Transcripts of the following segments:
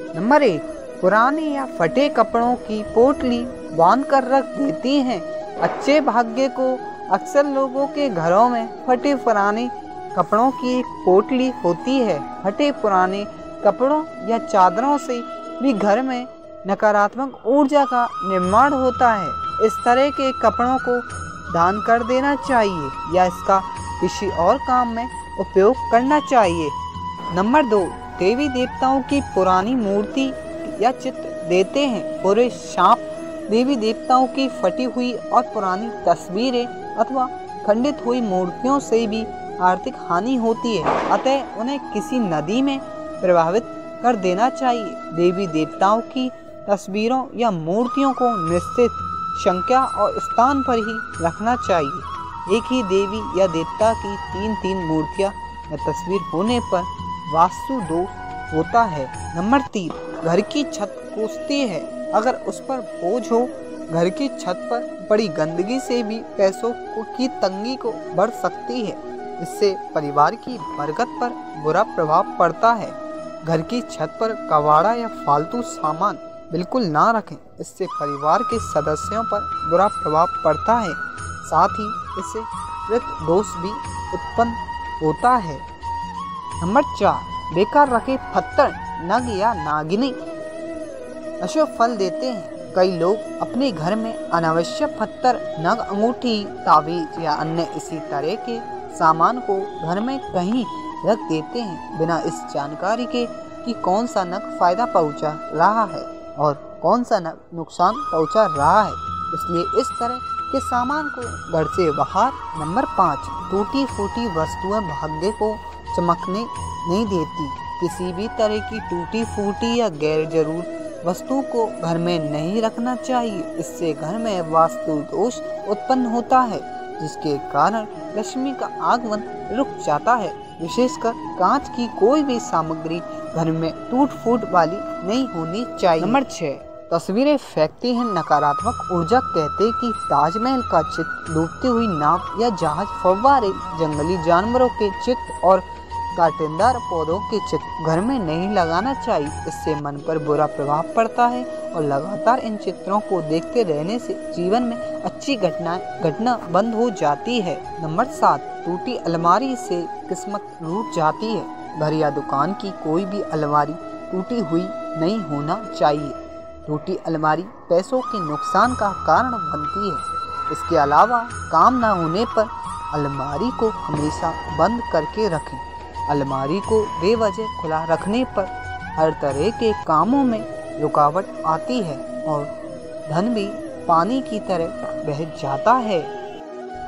Number 1, पुराने या फटे कपड़ों की पोटली बांध कर रख देती हैं। अच्छे भाग्य को अक्सर लोगों के घरों में फटे पुराने कपड़ों की एक पोटली होती है। फटे पुराने कपड़ों या चादरों से भी घर में नकारात्मक ऊर्जा का निर्माण होता है। इस तरह के कपड़ों को दान कर देना चाहिए या इसका किसी और काम में उपयोग करना चाहिए। नंबर 2, देवी देवताओं की पुरानी मूर्ति या चित्र देते हैं। पूरे सांप देवी देवताओं की फटी हुई और पुरानी तस्वीरें अथवा खंडित हुई मूर्तियों से भी आर्थिक हानि होती है, अतः उन्हें किसी नदी में प्रवाहित कर देना चाहिए। देवी देवताओं की तस्वीरों या मूर्तियों को निश्चित संख्या और स्थान पर ही रखना चाहिए। एक ही देवी या देवता की 3-3 मूर्तियां या तस्वीर होने पर वास्तु दोष होता है। नंबर 3, घर की छत कोसती है। अगर उस पर बोझ हो, घर की छत पर बड़ी गंदगी से भी पैसों की तंगी को बढ़ सकती है। इससे परिवार की बरकत पर बुरा प्रभाव पड़ता है। घर की छत पर कबाड़ा या फालतू सामान बिल्कुल ना रखें, इससे परिवार के सदस्यों पर बुरा प्रभाव पड़ता है। साथ ही इससे पितृ दोष भी उत्पन्न होता है। नंबर 4, बेकार रखे पत्थर, नग या नागिनी अशुभ फल देते हैं। कई लोग अपने घर में अनावश्यक पत्थर, नग, अंगूठी, ताबीज या अन्य इसी तरह के सामान को घर में कहीं रख देते हैं बिना इस जानकारी के कि कौन सा नग फायदा पहुंचा रहा है और कौन सा नग नुकसान पहुंचा रहा है। इसलिए इस तरह के सामान को घर से बाहर। नंबर 5, टूटी फूटी वस्तुएं भाग्य को चमकने नहीं देती। किसी भी तरह की टूटी फूटी या गैर जरूर वस्तु को घर में नहीं रखना चाहिए। इससे घर में वास्तु दोष उत्पन्न होता है, जिसके कारण लक्ष्मी का आगमन रुक जाता है। विशेषकर कांच की कोई भी सामग्री घर में टूट फूट वाली नहीं होनी चाहिए। नंबर 6, तस्वीरें फेंकती हैं नकारात्मक ऊर्जा। कहते कि ताजमहल का चित्र, डूबती हुई नाव या जहाज, फव्वारे, जंगली जानवरों के चित्र और कांटेदार पौधों के चित्र घर में नहीं लगाना चाहिए। इससे मन पर बुरा प्रभाव पड़ता है और लगातार इन चित्रों को देखते रहने से जीवन में अच्छी घटना बंद हो जाती है। नंबर 7, टूटी अलमारी से किस्मत रूठ जाती है। घर या दुकान की कोई भी अलमारी टूटी हुई नहीं होना चाहिए। टूटी अलमारी पैसों के नुकसान का कारण बनती है। इसके अलावा काम न होने पर अलमारी को हमेशा बंद करके रखें। अलमारी को बेवजह खुला रखने पर हर तरह के कामों में रुकावट आती है और धन भी पानी की तरह बह जाता है।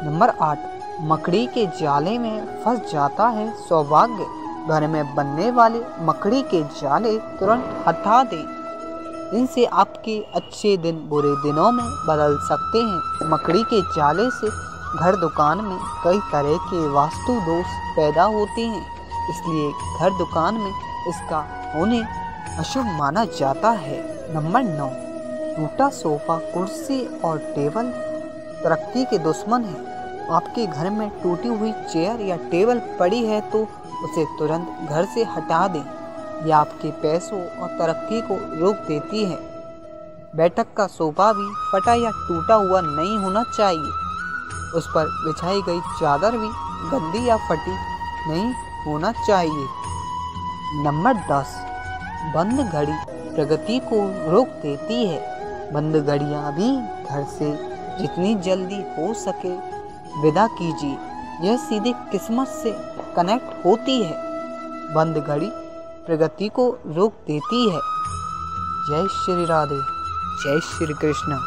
नंबर 8, मकड़ी के जाले में फंस जाता है सौभाग्य। घर में बनने वाले मकड़ी के जाले तुरंत हटा दें। इनसे आपके अच्छे दिन बुरे दिनों में बदल सकते हैं। मकड़ी के जाले से घर दुकान में कई तरह के वास्तु दोष पैदा होते हैं, इसलिए घर दुकान में इसका होने अशुभ माना जाता है। नंबर 9, टूटा सोफा, कुर्सी और टेबल तरक्की के दुश्मन है। आपके घर में टूटी हुई चेयर या टेबल पड़ी है तो उसे तुरंत घर से हटा दें। यह आपके पैसों और तरक्की को रोक देती है। बैठक का सोफा भी फटा या टूटा हुआ नहीं होना चाहिए। उस पर बिछाई गई चादर भी गंदी या फटी नहीं होना चाहिए। नंबर 10, बंद घड़ी प्रगति को रोक देती है। बंद घड़ियां भी घर से जितनी जल्दी हो सके विदा कीजिए। यह सीधे किस्मत से कनेक्ट होती है। बंद घड़ी प्रगति को रोक देती है। जय श्री राधे, जय श्री कृष्ण।